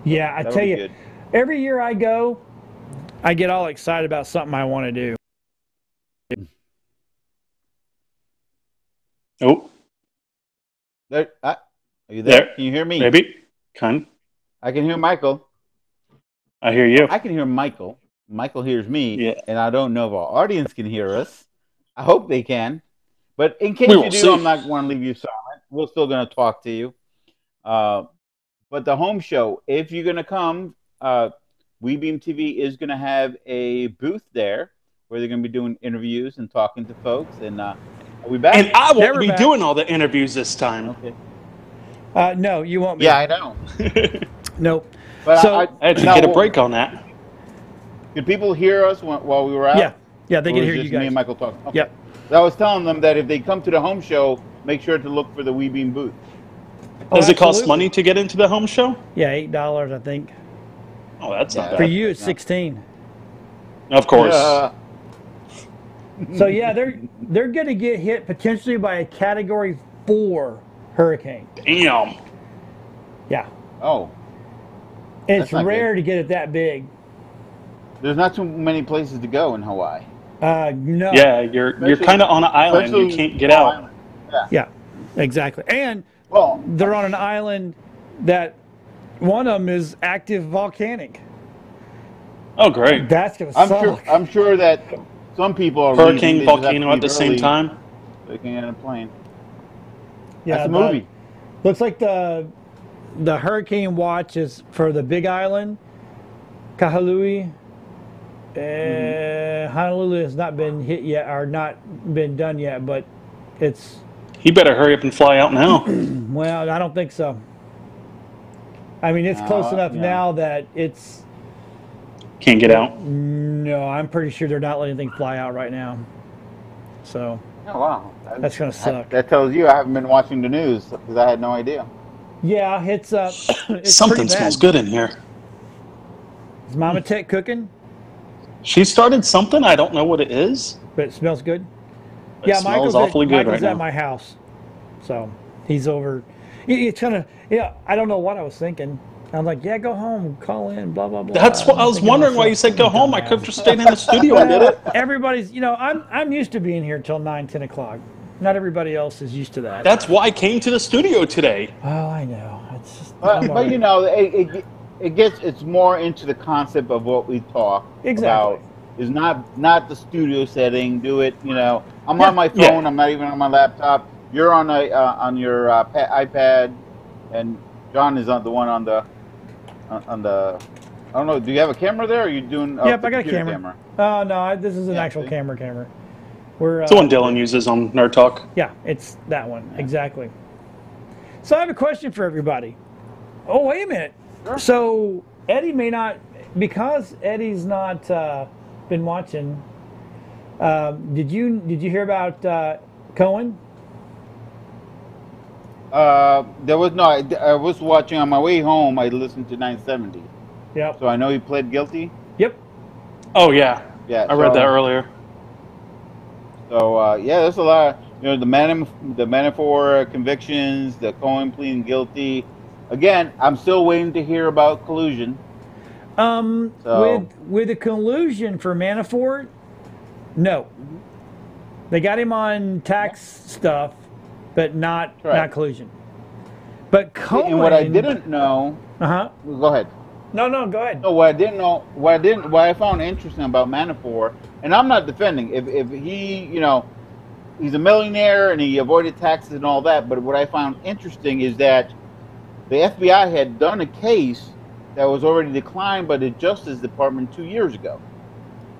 Yeah, I That would tell be you, good. every year I go, I get all excited about something I want to do. Oh. There, are you there? There. Can you hear me? Maybe. Kind. I can hear Michael. I hear you. I can hear Michael. Michael hears me. Yeah. And I don't know if our audience can hear us. I hope they can. But in case We you will do, see. I'm not going to leave you silent. We're still going to talk to you. But the home show, if you're going to come, WeBeam TV is going to have a booth there where they're going to be doing interviews and talking to folks. And are we back? And I won't be back. doing all the interviews this time. Okay. No, you won't be. Yeah, I know. Nope. But So- I had to now, get a break on that. Did people hear us while we were out? Yeah, they Or can was hear it you just guys. Me and Michael talking. Okay. Yep. So I was telling them that if they come to the home show, make sure to look for the WeBeam booth. Does it cost absolutely. money to get into the home show? Yeah, $8, I think. Oh, that's not For bad. you, it's 16. Of course. So yeah, they're going to get hit potentially by a Category 4 hurricane. Damn. Yeah, Oh, it's That's not rare to get it that big. there's not too many places to go in Hawaii. No. Yeah, you're kind of on an island. You Especially can't get out. Yeah, exactly. And Well, they're on an island that one of them is active volcanic. Oh, great. That's going to I'm suck. sure. I'm sure that some people are Hurricane, leaving. They just have to volcano at leave the same early time. so they can get on a plane. Yeah, That's a the- movie. Looks like the hurricane watch is for the Big Island, Kahului. Honolulu has not been hit yet, or not been done yet, but it's, He better hurry up and fly out now. well, I don't think so. I mean, it's close enough yeah. now that it's, Can't get out. no, I'm pretty sure they're not letting anything fly out right now. So Oh wow, that's going to suck. That tells you I haven't been watching the news because I had no idea. Yeah, it's it's Something pretty bad. smells good in here. Is Mama Tech cooking? She started something. I don't know what it is. But it smells good. But it smells Michael's awfully good Michael's right at now. my house, so he's over. It's kind of, yeah. I don't know what I was thinking. I'm like, yeah, go home, call in, blah blah blah. That's what I was thinking to wondering why you myself, said go home. I could have just stayed in the studio and did it. Everybody's, I'm used to being here till 9, 10 o'clock. Not everybody else is used to that. That's why I came to the studio today. Oh, I know. It's just, But you know, it's more into the concept of what we talk Exactly. about. Is not the studio setting. Do it. I'm on my phone. Yeah. I'm not even on my laptop. You're on your iPad, and John is on the one on the don't know. Do you have a camera there, or are you doing? Yep, I got a camera. Oh no, this is an actual see? camera. We're It's the one Dylan uses on Nerd Talk. Yeah, it's that one exactly. So I have a question for everybody. Oh, wait a minute. Sure. So Eddie may not, because Eddie's not been watching. Did you hear about Cohen? There was no. I was watching on my way home. I listened to 970. Yep. So I know he pled guilty. Yep. Oh yeah. Yeah. I read that earlier. So yeah, there's a lot. The Manafort convictions, the Cohen pleading guilty. Again, I'm still waiting to hear about collusion. With the collusion for Manafort, no. They got him on tax stuff, but not collusion. But Cohen. And what I didn't know. Go ahead. No, go ahead. No, what I didn't know, what I found interesting about Manafort, and I'm not defending if he, he's a millionaire and he avoided taxes and all that. But what I found interesting is that the FBI had done a case that was already declined by the Justice Department 2 years ago.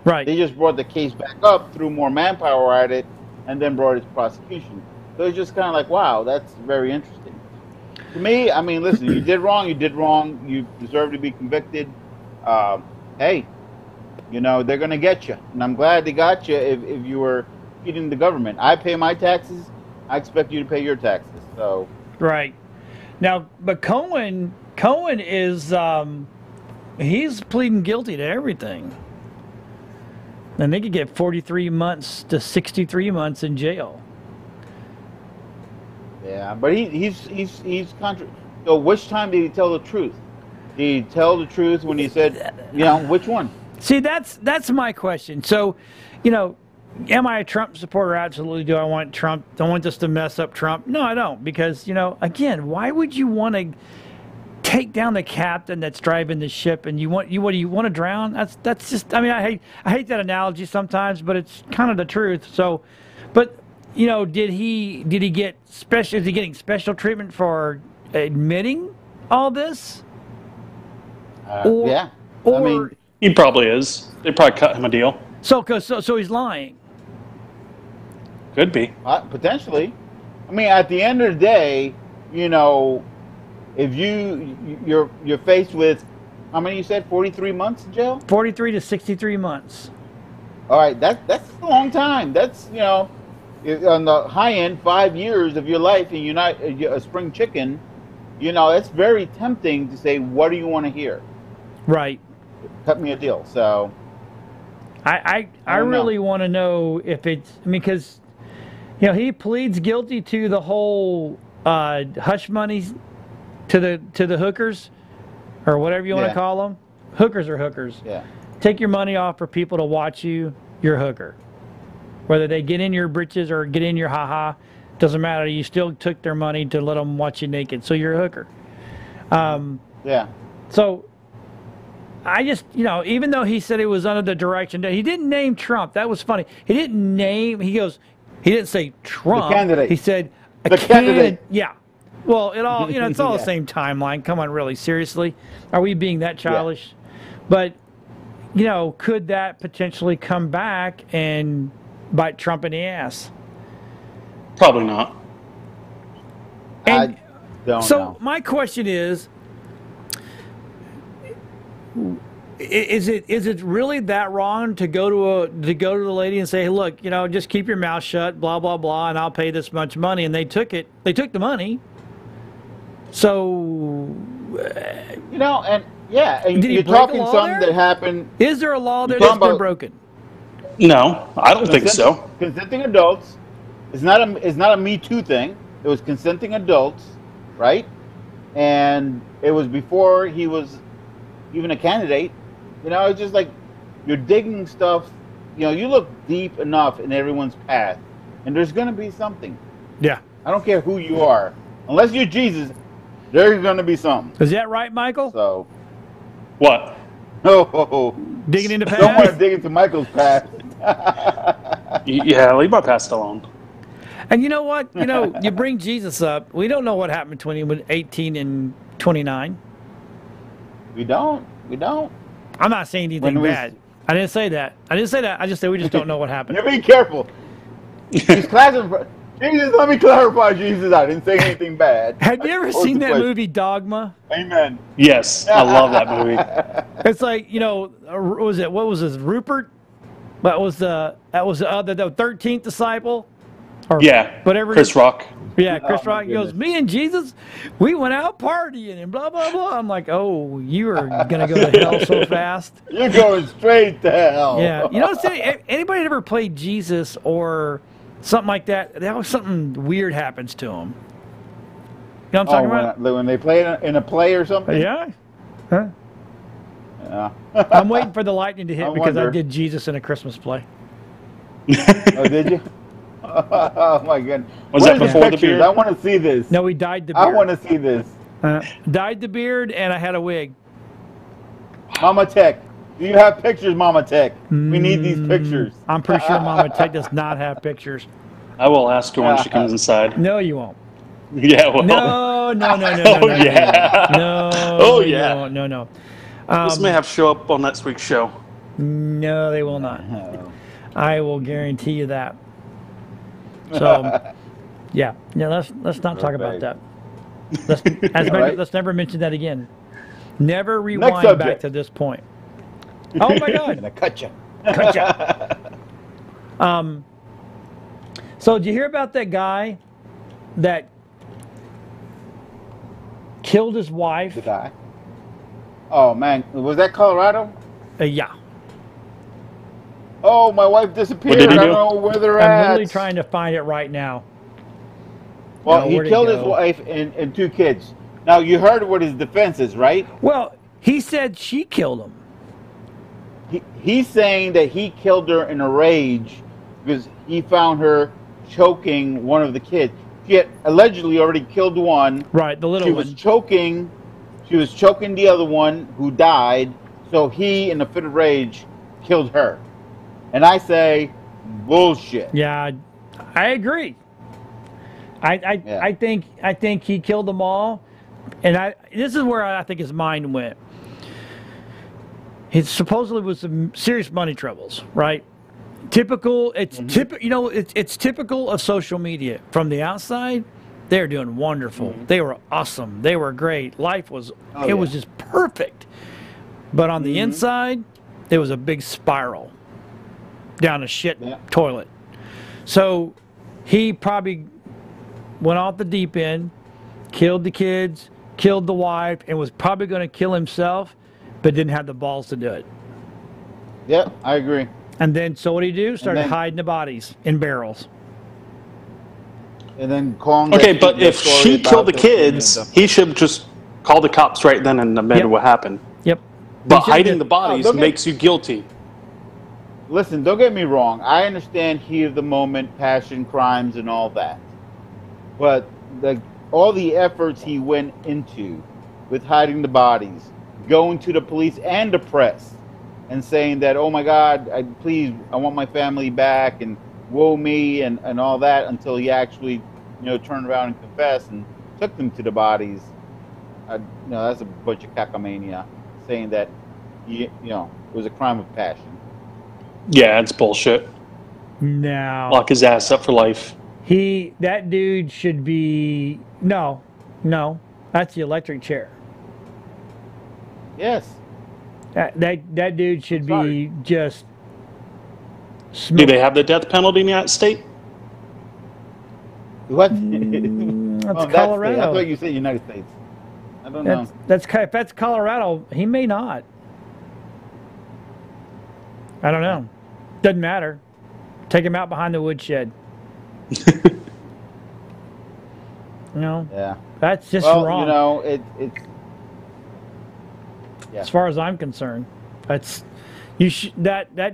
Right. They just brought the case back up, threw more manpower at it, and then brought it to prosecution. So it's just kind of like, wow, that's very interesting. To me, I mean, listen, you did wrong. You deserve to be convicted. Hey, they're going to get you. And I'm glad they got you if you were cheating the government. I pay my taxes. I expect you to pay your taxes. So right. Now, but Cohen is, he's pleading guilty to everything. And they could get 43 months to 63 months in jail. Yeah, but he's contra. So which time did he tell the truth? Did he tell the truth when he said, which one? See, that's my question. So, am I a Trump supporter? Absolutely. Do I want Trump? Don't want this to mess up Trump? No, I don't. Because, again, why would you want to take down the captain that's driving the ship and you want to drown? That's just, I mean, I hate that analogy sometimes, but it's kind of the truth. So, but did he get special? Is he getting special treatment for admitting all this? Yeah. I mean, he probably is. They probably cut him a deal. So he's lying. Could be. Potentially. I mean, at the end of the day, if you're faced with, how many you said, 43 months in jail? 43 to 63 months. All right, that's a long time. That's, on the high end, 5 years of your life, and you're not a spring chicken. It's very tempting to say, what do you want to hear? Right. Cut me a deal. So I really want to know if it's, because he pleads guilty to the whole hush money to the hookers, or whatever you want to call them. Hookers are hookers. Yeah. Take your money off for people to watch you. You're a hooker. Whether they get in your britches or get in your ha-ha, doesn't matter. You still took their money to let them watch you naked, so you're a hooker. Yeah. So I just, even though he said it was under the direction, he didn't name Trump. That was funny. He didn't say Trump. The candidate. He said the candidate. Yeah. Well, it all, it's all the same timeline. Come on, really, seriously? Are we being that childish? Yeah. But, could that potentially come back and bite Trump in the ass? Probably not. And I don't so know. my question is it really that wrong to go to the lady and say, hey, look, just keep your mouth shut, blah blah blah, and I'll pay this much money? And they took the money. So and you're talking something that happened. Is there a law there that's been broken? No, I don't think so. Consenting adults. It's not a Me Too thing. It was consenting adults, right? And it was before he was even a candidate. It's just like you're digging stuff. You look deep enough in everyone's path, and there's going to be something. Yeah. I don't care who you are. Unless you're Jesus, there's going to be something. Is that right, Michael? So. What? Oh. Digging into past? Don't want to dig into Michael's past. Yeah, leave my past alone. And you know what? You bring Jesus up. We don't know what happened between 18 and 29. We don't. I'm not saying anything bad. I didn't say that. I just said we just don't know what happened. You be careful. Jesus, let me clarify, Jesus. I didn't say anything bad. Have you ever seen that movie Dogma? Amen. Yes, I love that movie. It's like, what was this, Rupert? That was the 13th disciple? Or whatever. Chris Rock. Yeah, Chris Rock goes, me and Jesus, we went out partying and blah, blah, blah. I'm like, oh, you are going to go to hell so fast. You're going straight to hell. Yeah. You know what I'm saying? Anybody ever played Jesus or something like that, that was something weird happens to them. You know what I'm talking about? When they play in a play or something? Yeah. Huh? Yeah. I'm waiting for the lightning to hit because I did Jesus in a Christmas play. Oh, did you? Oh my goodness! Was that before the beard? I want to see this. No, we dyed the beard. I want to see this. Dyed the beard, and I had a wig. Mama Tech, do you have pictures, Mama Tech? We need these pictures. I'm pretty sure Mama Tech does not have pictures. I will ask her when she comes inside. No, you won't. Yeah, well. No. Oh, yeah. No. Oh, yeah. No. This may have to show up on next week's show. No, they will not. I will guarantee you that. So, yeah. Let's not talk about that. Let's never mention that again. Never rewind back to this point. Oh my God! I cut you. So did you hear about that guy that killed his wife? The guy. Oh man, was that Colorado? Yeah. Oh, my wife disappeared. I don't know where they're at. I'm literally trying to find it right now. Well, he killed his wife and 2 kids. Now, you heard what his defense is, right? Well, he said she killed him. He's saying that he killed her in a rage because he found her choking one of the kids. She had allegedly already killed one. Right, the little one. She was choking the other one who died. So he, in a fit of rage, killed her. And I say, bullshit. Yeah, I agree. I think he killed them all, and this is where I think his mind went. He supposedly was some serious money troubles, right? Typical. It's it's typical of social media. From the outside, they're doing wonderful. They were awesome. They were great. Life was was just perfect. But on the inside, it was a big spiral down a shit toilet. So he probably went off the deep end, killed the kids, killed the wife, and was probably going to kill himself, but didn't have the balls to do it. Yep, I agree. And then, so what did he do? Started hiding the bodies in barrels. And then calling. Okay, but if she killed the kids, he should just call the cops right then and admit what happened. Yep. But hiding the bodies makes you guilty. Listen, don't get me wrong. I understand heat of the moment, passion, crimes, and all that. But all the efforts he went into with hiding the bodies, going to the police and the press, and saying that, oh my God, I want my family back, and woe me, and all that, until he actually, turned around and confessed and took them to the bodies. That's a bunch of cacomania, saying that, it was a crime of passion. Yeah, it's bullshit. No. Lock his ass up for life. That dude should be no, that's the electric chair. Yes. That dude should be just. Do they have the death penalty in that state? What? That's Colorado. I thought you said United States. I don't know. If that's Colorado, he may not. I don't know. Doesn't matter. Take him out behind the woodshed. Yeah. That's just wrong. it's. Yeah. As far as I'm concerned, that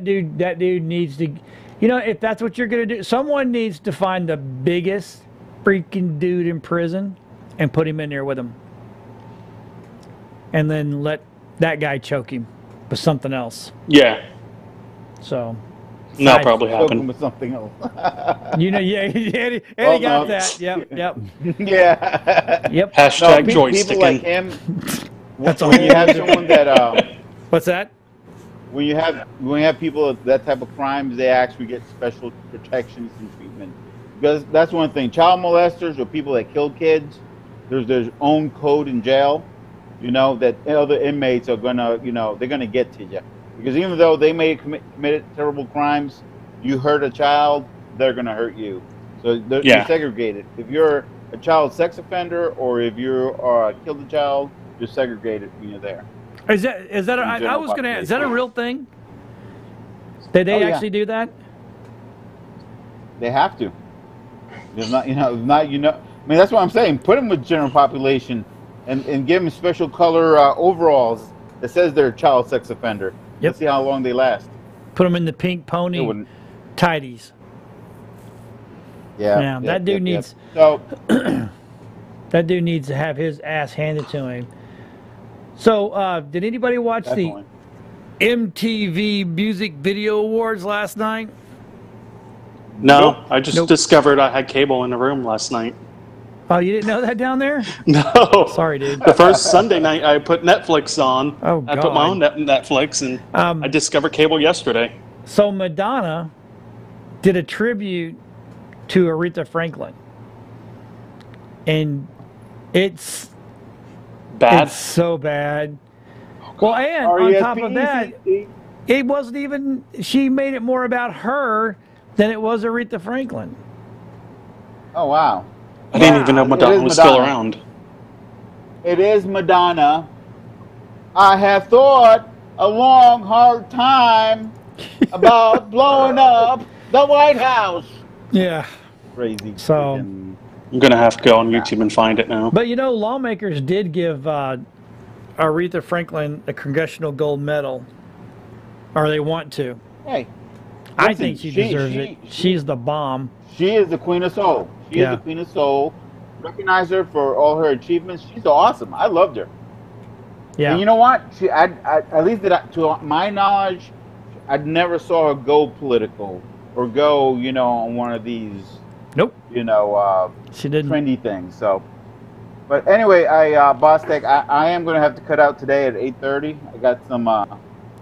dude needs to. If that's what you're gonna do, someone needs to find the biggest freaking dude in prison and put him in there with him, and then let that guy choke him with something else. Yeah. So. That'll probably happen. With something else. Eddie got that. Yep. Yeah. Yep. Hashtag joysticking. People like him. That's all. When you have someone that. What's that? when you have people that type of crimes, they actually get special protections and treatment. Because that's one thing. Child molesters or people that kill kids, there's their own code in jail. That other inmates are gonna, they're gonna get to you. Because even though they may have committed terrible crimes, you hurt a child, they're gonna hurt you. So they're segregated. If you're a child sex offender or if you killed a child, you're segregated when you're there. Is that? I was gonna ask. Is that a real thing? Did they actually do that? They have to. There's not, I mean, that's what I'm saying. Put them with general population, and give them special color overalls that says they're a child sex offender. Yep. Let's see how long they last. Put them in the pink pony tidies. Yeah. That dude needs. So that dude needs to have his ass handed to him. So, did anybody watch the MTV Music Video Awards last night? No, I just discovered I had cable in the room last night. Oh, you didn't know that down there? No. Sorry, dude. The first Sunday night I put Netflix on. Oh, God. I put my own Netflix, and I discovered cable yesterday. So Madonna did a tribute to Aretha Franklin. And it's bad. It's so bad. Well, and on top of that, it wasn't even, she made it more about her than it was Aretha Franklin. Oh, wow. I didn't even know Madonna was still around. It is Madonna. I have thought a long, hard time about blowing up the White House. Yeah. Crazy. So I'm going to have to go on YouTube and find it now. But lawmakers did give Aretha Franklin a Congressional Gold Medal. Or they want to. Hey. I think she deserves it. She's the bomb. She is the Queen of Soul. She is the Queen of Soul. Recognize her for all her achievements. She's awesome. I loved her. Yeah. And you know what? At least to my knowledge, I never saw her go political or go, on one of these. Nope. She didn't. Trendy things. So, but anyway, Bostek, I am going to have to cut out today at 8:30. I got some.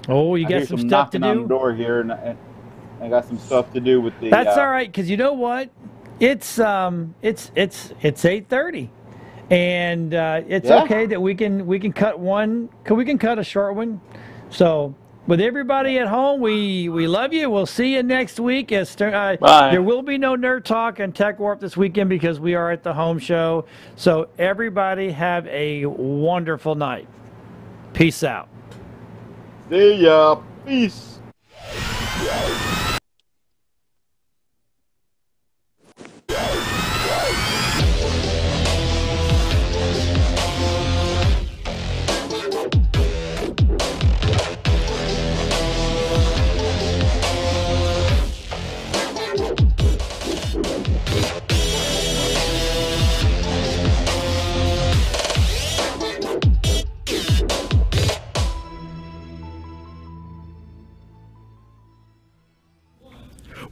You got some stuff to do. On the door here, and I got some stuff to do with the. That's all right, because you know what? It's 8:30, and it's okay that we can cut one. We can cut a short one. So with everybody at home, we love you. We'll see you next week. Bye. There will be no Nerd Talk and Tech Warp this weekend because we are at the home show. So everybody have a wonderful night. Peace out. See ya. Peace.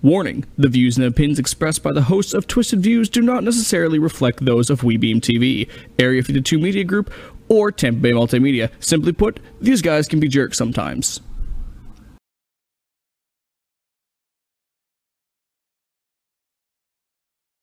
Warning, the views and opinions expressed by the hosts of Twisted Views do not necessarily reflect those of WeBeam TV, Area 52 Media Group, or Tampa Bay Multimedia. Simply put, these guys can be jerks sometimes.